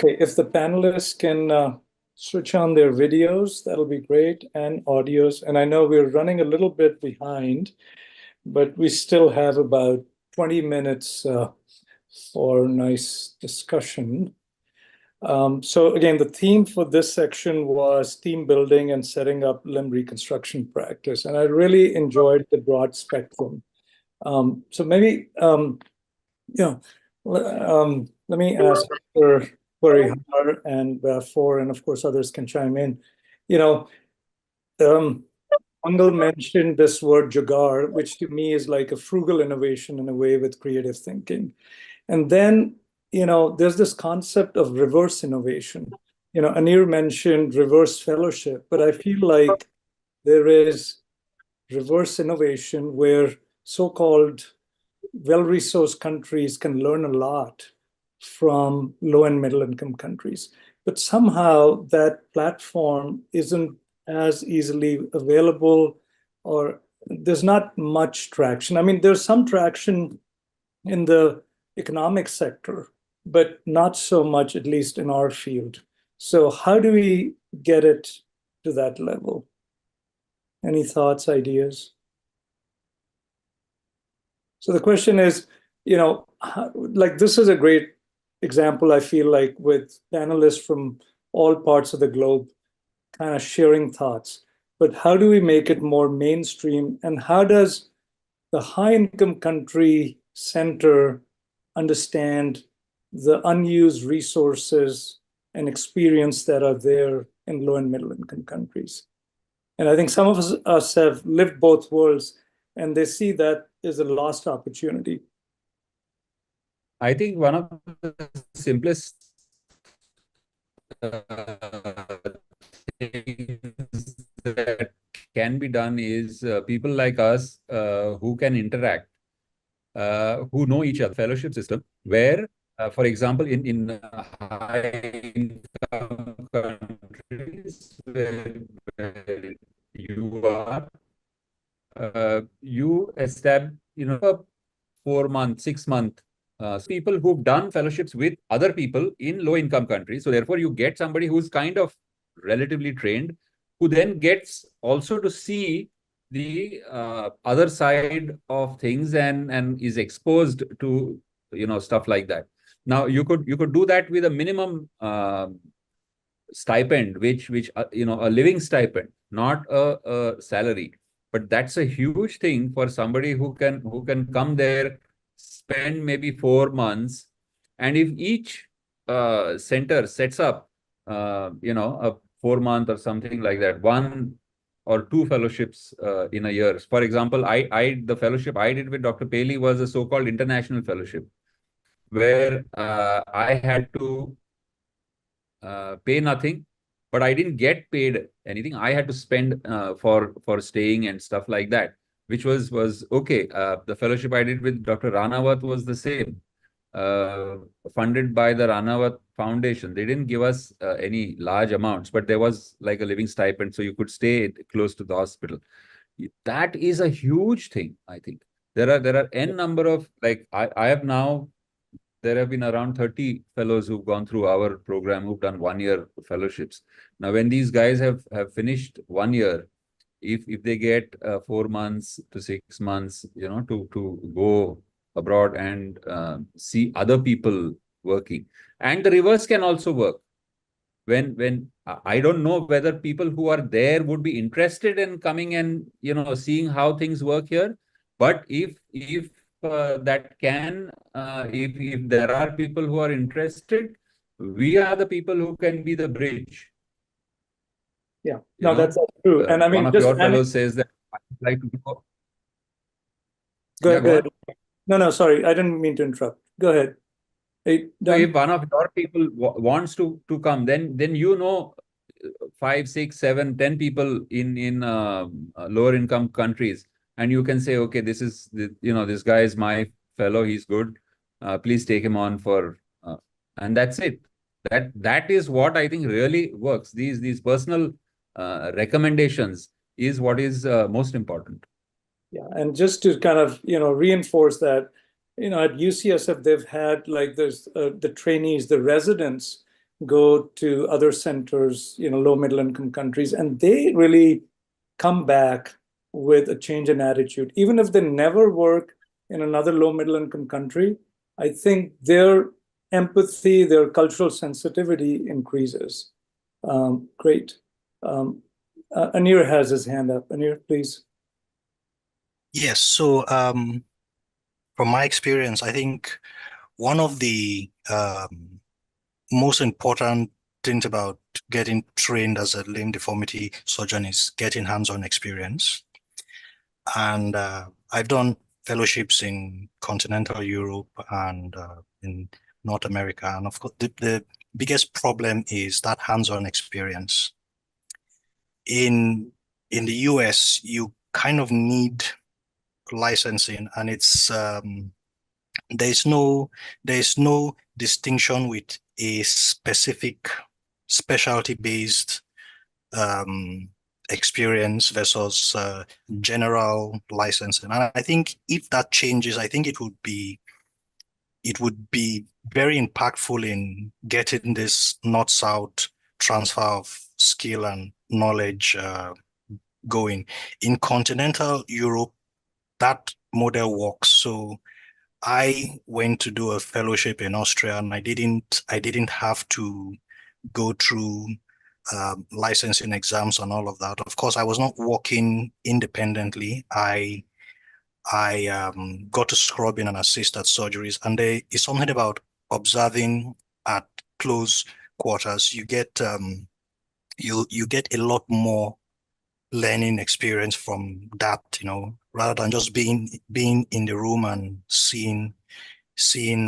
Okay, if the panelists can switch on their videos, that'll be great, and audios. And I know we're running a little bit behind, but we still have about 20 minutes for nice discussion. So again, the theme for this section was team building and setting up limb reconstruction practice. And I really enjoyed the broad spectrum. So maybe, let me ask for Parihar and Four, and of course others can chime in. Mangal mentioned this word jugaad, which to me is like a frugal innovation in a way with creative thinking. And then, there's this concept of reverse innovation. Anir mentioned reverse fellowship, but I feel like there is reverse innovation where so-called well-resourced countries can learn a lot from low and middle income countries. But somehow that platform isn't as easily available, or there's not much traction. I mean, there's some traction in the economic sector, but not so much, at least in our field. So how do we get it to that level? Any thoughts, ideas? So the question is, like this is a great example, I feel like, with panelists from all parts of the globe kind of sharing thoughts. But how do we make it more mainstream? And how does the high-income country center understand the unused resources and experience that are there in low and middle income countries? And I think some of us have lived both worlds, and they see that as a lost opportunity. I think one of the simplest things that can be done is people like us who can interact, who know each other. Fellowship system where, for example, in high-income countries where you are, you establish, a 4-month, 6-month people who've done fellowships with other people in low-income countries. So therefore, you get somebody who's kind of relatively trained, who then gets also to see the other side of things and is exposed to stuff like that. Now you could do that with a minimum stipend, which a living stipend, not a salary. But that's a huge thing for somebody who can come there, spend maybe 4 months, and if each center sets up a 4-month or something like that, 1 or 2 fellowships in a year. For example, the fellowship I did with Dr. Paley was a so-called international fellowship, where I had to pay nothing, but I didn't get paid anything. I had to spend for staying and stuff like that, which was okay. The fellowship I did with Dr. Ranawat was the same, funded by the Ranawat Foundation. They didn't give us any large amounts, but there was like a living stipend, so you could stay close to the hospital. That is a huge thing, I think. There are n number of, like, I have now, there have been around 30 fellows who've gone through our program, who've done 1-year fellowships. Now, when these guys have finished 1 year, if they get 4 months to 6 months, to go abroad and see other people working, and the reverse can also work. When I don't know whether people who are there would be interested in coming and seeing how things work here, but if that can, if there are people who are interested, we are the people who can be the bridge. Yeah, no, that's true. And I mean, one of your fellows says that I'd like to go. Go ahead. No, sorry, I didn't mean to interrupt. Go ahead. So if one of your people wants to come, then 5, 6, 7, 10 people in lower income countries, and you can say, okay, this is this guy is my fellow, he's good, please take him on for and that's it. That is what I think really works. These personal recommendations is what is most important. Yeah, and just to kind of reinforce that, at UCSF they've had, like, there's the trainees, the residents, go to other centers, low middle income countries, and they really come back with a change in attitude. Even if they never work in another low middle income country, I think their empathy, their cultural sensitivity increases. Great. Anir has his hand up. Anir, please. Yes, so from my experience, I think one of the most important things about getting trained as a limb deformity surgeon is getting hands-on experience. And I've done fellowships in continental Europe and in North America. And of course, the biggest problem is that hands-on experience. In the US, you kind of need licensing, and it's there's no distinction with a specific specialty-based experience versus general licensing. And I think if that changes, I think it would be very impactful in getting this north-south transfer of skill and knowledge going. In continental Europe, that model works. So I went to do a fellowship in Austria, and I didn't have to go through licensing exams and all of that. Of course, I was not working independently. I got to scrub in and assist at surgeries, and there is something about observing at close quarters. You get you get a lot more learning experience from that, rather than just being in the room and seeing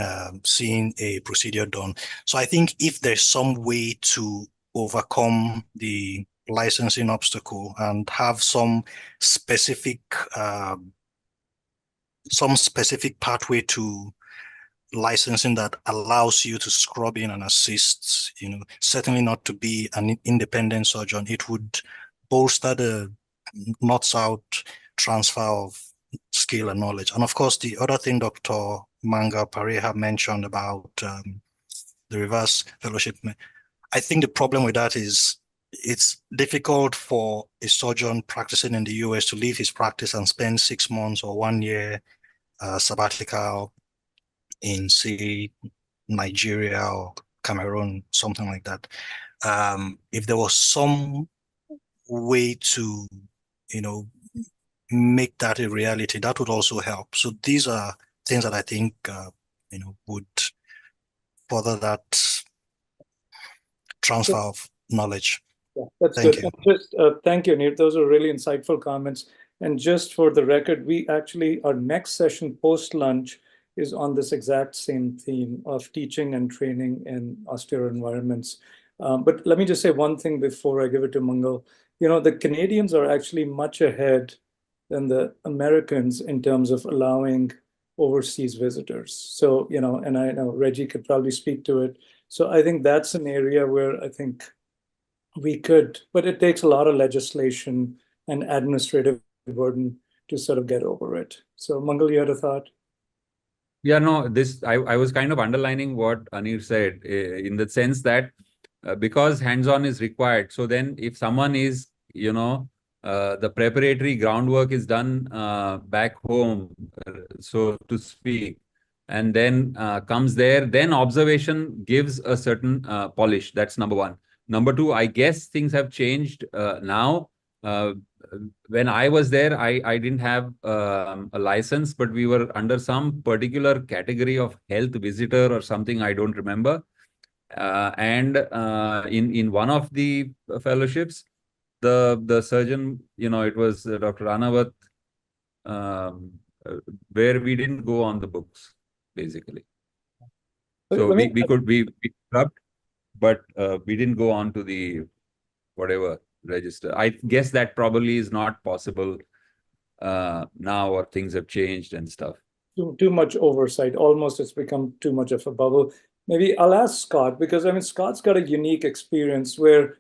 a procedure done. So I think if there's some way to overcome the licensing obstacle and have some specific pathway to licensing that allows you to scrub in and assist, certainly not to be an independent surgeon, it would bolster the north-south transfer of skill and knowledge. And of course, the other thing Dr. Mangal Pareha mentioned about the reverse fellowship, I think the problem with that is it's difficult for a surgeon practicing in the US to leave his practice and spend 6 months or 1 year sabbatical in, say, Nigeria or Cameroon, something like that. If there was some way to, make that a reality, that would also help. So these are things that I think, would further that transfer of knowledge. Yeah, that's Thank good. you. And just thank you, Anir. Those are really insightful comments. And just for the record, our next session post-lunch is on this exact same theme of teaching and training in austere environments. But let me just say one thing before I give it to Mangal. The Canadians are actually much ahead than the Americans in terms of allowing overseas visitors. So, and I know Reggie could probably speak to it. So I think that's an area where I think we could, but it takes a lot of legislation and administrative burden to sort of get over it. So Mangal, you had a thought? Yeah, no, I was kind of underlining what Anir said in the sense that because hands-on is required. So then if someone is, the preparatory groundwork is done back home, so to speak, and then comes there, then observation gives a certain polish. That's number one. Number two, I guess things have changed now. When I was there, I didn't have a license, but we were under some particular category of health visitor or something, I don't remember. And in one of the fellowships, the surgeon, it was Dr. Anawat, where we didn't go on the books, basically. So we could be scrubbed, but we didn't go on to the whatever register. I guess that probably is not possible now, or things have changed and stuff. Too much oversight. Almost it's become too much of a bubble. Maybe I'll ask Scott, because Scott's got a unique experience where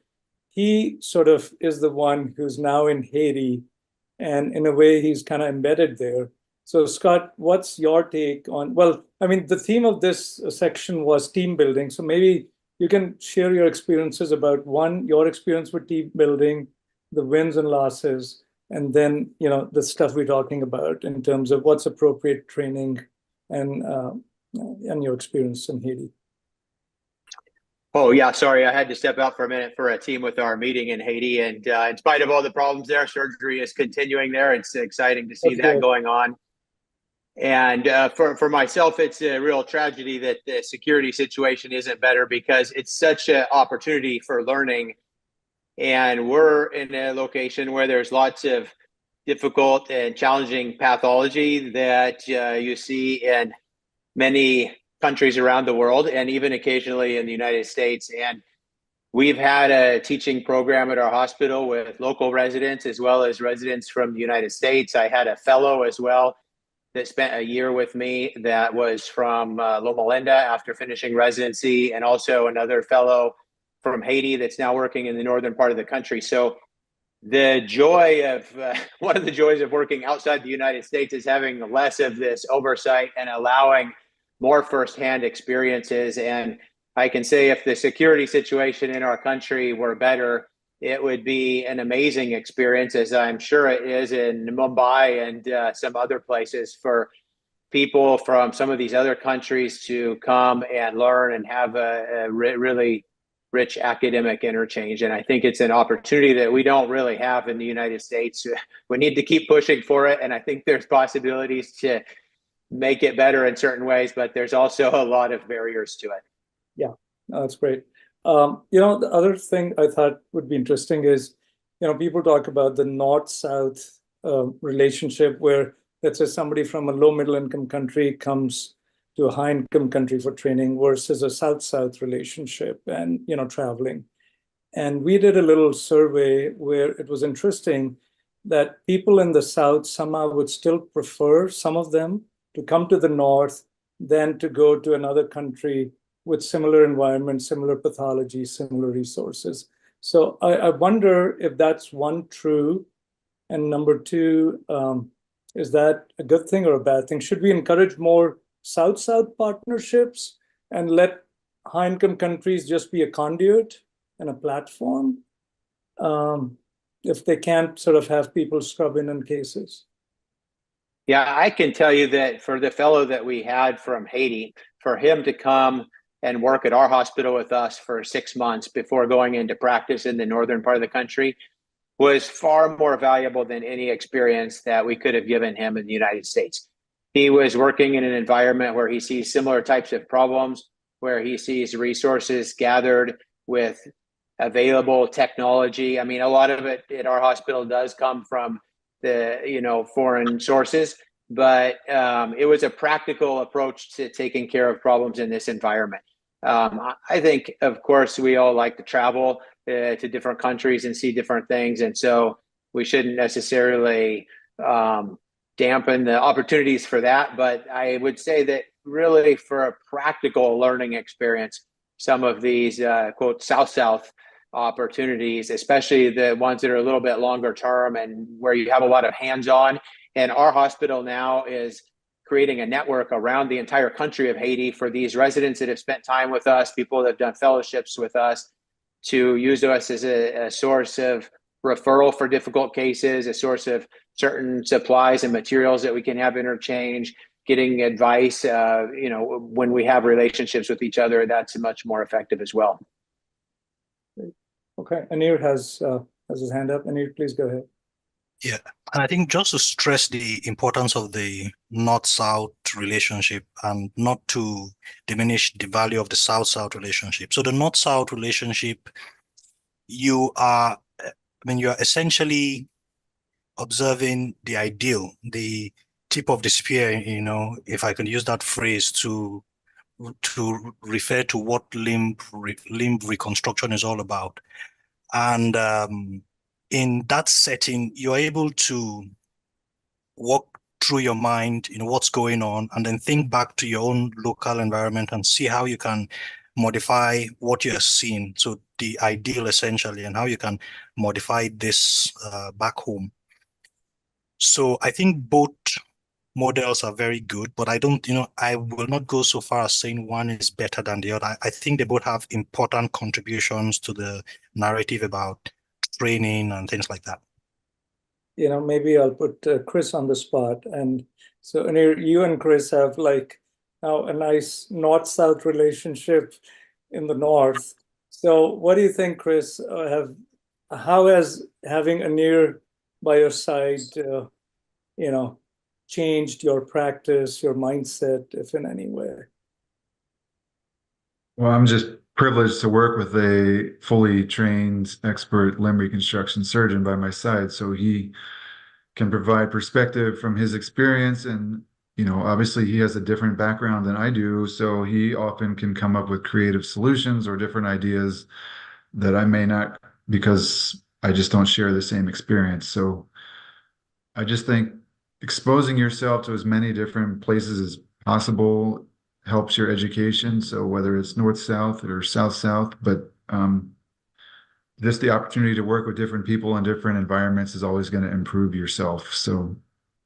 he sort of is the one who's now in Haiti, and in a way he's kind of embedded there. So Scott, what's your take on, the theme of this section was team building. So maybe you can share your experiences about one, your experience with team building, the wins and losses, and then, you know, the stuff we're talking about in terms of what's appropriate training and your experience in Haiti. Oh, yeah, sorry, I had to step out for a minute for a team with our meeting in Haiti. And in spite of all the problems there, surgery is continuing there. It's exciting to see that going on. And for myself, it's a real tragedy that the security situation isn't better, because it's such an opportunity for learning. And we're in a location where there's lots of difficult and challenging pathology that you see in many countries around the world, and even occasionally in the United States. And we've had a teaching program at our hospital with local residents as well as residents from the United States. I had a fellow as well that spent a year with me that was from Loma Linda after finishing residency, and also another fellow from Haiti that's now working in the northern part of the country. So the joy of one of the joys of working outside the United States is having less of this oversight and allowing more firsthand experiences. And I can say, if the security situation in our country were better, it would be an amazing experience, as I'm sure it is in Mumbai and some other places, for people from some of these other countries to come and learn and have a really rich academic interchange. And I think it's an opportunity that we don't really have in the United States. We need to keep pushing for it. And I think there's possibilities to make it better in certain ways, but there's also a lot of barriers to it. Yeah, that's great. You know, the other thing I thought would be interesting is, you know, people talk about the North-South relationship, where, let's say, somebody from a low middle income country comes to a high income country for training versus a South-South relationship and, you know, traveling. And we did a little survey where it was interesting that people in the South somehow would still prefer, some of them, to come to the North than to go to another country with similar environment, similar pathology, similar resources. So I wonder if that's one, true, and number two, is that a good thing or a bad thing? Should we encourage more South-South partnerships and let high-income countries just be a conduit and a platform, if they can't sort of have people scrub in cases? Yeah, I can tell you that for the fellow that we had from Haiti, for him to come and work at our hospital with us for 6 months before going into practice in the northern part of the country was far more valuable than any experience that we could have given him in the United States. He was working in an environment where he sees similar types of problems, where he sees resources gathered with available technology. I mean, a lot of it at our hospital does come from the, you know, foreign sources, but it was a practical approach to taking care of problems in this environment. I think, of course, we all like to travel to different countries and see different things. And so we shouldn't necessarily dampen the opportunities for that. But I would say that really, for a practical learning experience, some of these, quote, South-South opportunities, especially the ones that are a little bit longer term and where you have a lot of hands-on. And our hospital now is creating a network around the entire country of Haiti for these residents that have spent time with us, people that have done fellowships with us, to use us as a source of referral for difficult cases, a source of certain supplies and materials that we can have interchange, getting advice, you know, when we have relationships with each other. That's much more effective as well. Okay, Anir has his hand up. Anir, please go ahead. Yeah, and I think just to stress the importance of the North-South relationship and not to diminish the value of the South-South relationship. So the North-South relationship, you are essentially observing the ideal, the tip of the spear, you know, if I can use that phrase to refer to what limb reconstruction is all about. And in that setting, you're able to walk through your mind, you know, what's going on, and then think back to your own local environment and see how you can modify what you're seeing. So the ideal, essentially, and how you can modify this back home. So I think both models are very good, but I don't, I will not go so far as saying one is better than the other. I think they both have important contributions to the narrative about training and things like that. Maybe I'll put Chris on the spot. And so Anir, you and Chris have like now a nice north-south relationship in the north. So what do you think, Chris? How has having Anir by your side, changed your practice, your mindset, if in any way? Well, I'm just privileged to work with a fully trained expert limb reconstruction surgeon by my side. So he can provide perspective from his experience. And, obviously he has a different background than I do. So he often can come up with creative solutions or different ideas that I may not, because I just don't share the same experience. So I just think exposing yourself to as many different places as possible helps your education. So whether it's north-south or south-south, but just the opportunity to work with different people in different environments is always going to improve yourself. So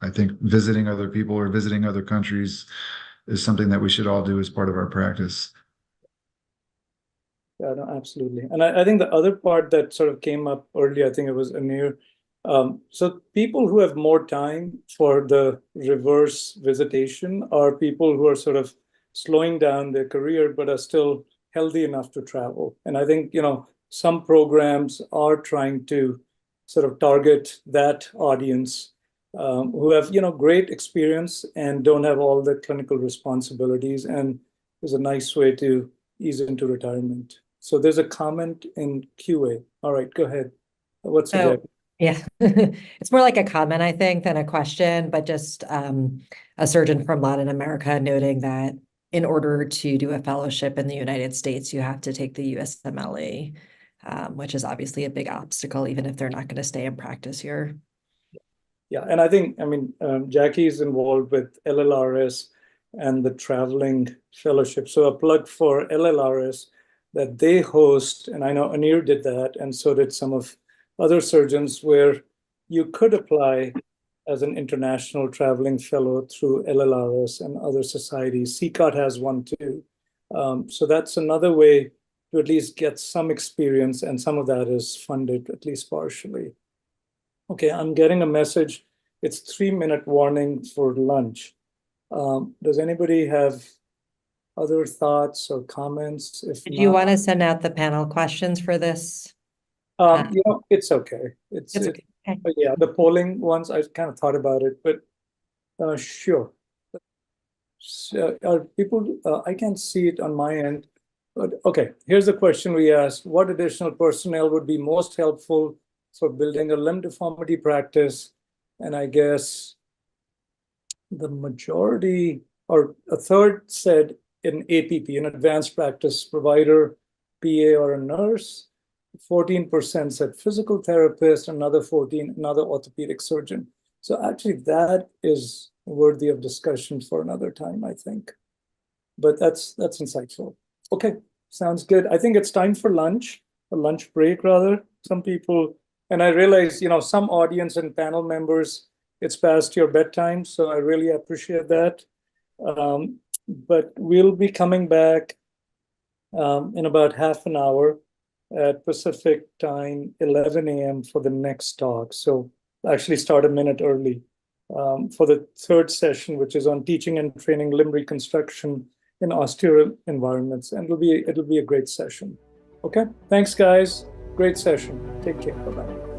I think visiting other people or visiting other countries is something that we should all do as part of our practice. Yeah, no, absolutely. And I think the other part that sort of came up earlier, I think it was Anir. So people who have more time for the reverse visitation are people who are sort of slowing down their career, but are still healthy enough to travel. And I think, some programs are trying to sort of target that audience who have, great experience and don't have all the clinical responsibilities, and is a nice way to ease into retirement. So there's a comment in QA. All right, go ahead. What's it? Yeah, it's more like a comment, I think, than a question, but just a surgeon from Latin America noting that in order to do a fellowship in the United States, you have to take the USMLE, which is obviously a big obstacle, even if they're not going to stay in practice here. Yeah, and I think, Jackie is involved with LLRS and the traveling fellowship. So a plug for LLRS that they host, and I know Anir did that, and so did some of other surgeons, where you could apply as an international traveling fellow through LLRS and other societies. CCOT has one too. So that's another way to at least get some experience, and some of that is funded, at least partially. Okay, I'm getting a message. It's 3-minute warning for lunch. Does anybody have other thoughts or comments? If Do you want to send out the panel questions for this? It's okay. It's okay. But yeah, the polling ones, I kind of thought about it, but sure. So, are people, I can't see it on my end, but okay, here's the question we asked. What additional personnel would be most helpful for building a limb deformity practice? And I guess the majority, or a third, said an APP, an advanced practice provider, PA, or a nurse. 14% said physical therapist, another 14, another orthopedic surgeon. So actually that is worthy of discussion for another time, I think. But that's insightful. Okay, sounds good. I think it's time for lunch, a lunch break rather. Some people, and I realize, some audience and panel members, it's past your bedtime, so I really appreciate that. But we'll be coming back in about half an hour at Pacific time, 11 a.m. for the next talk. So actually start a minute early for the third session, which is on teaching and training limb reconstruction in austere environments. And it'll be a great session. Okay, thanks guys. Great session. Take care. Bye-bye.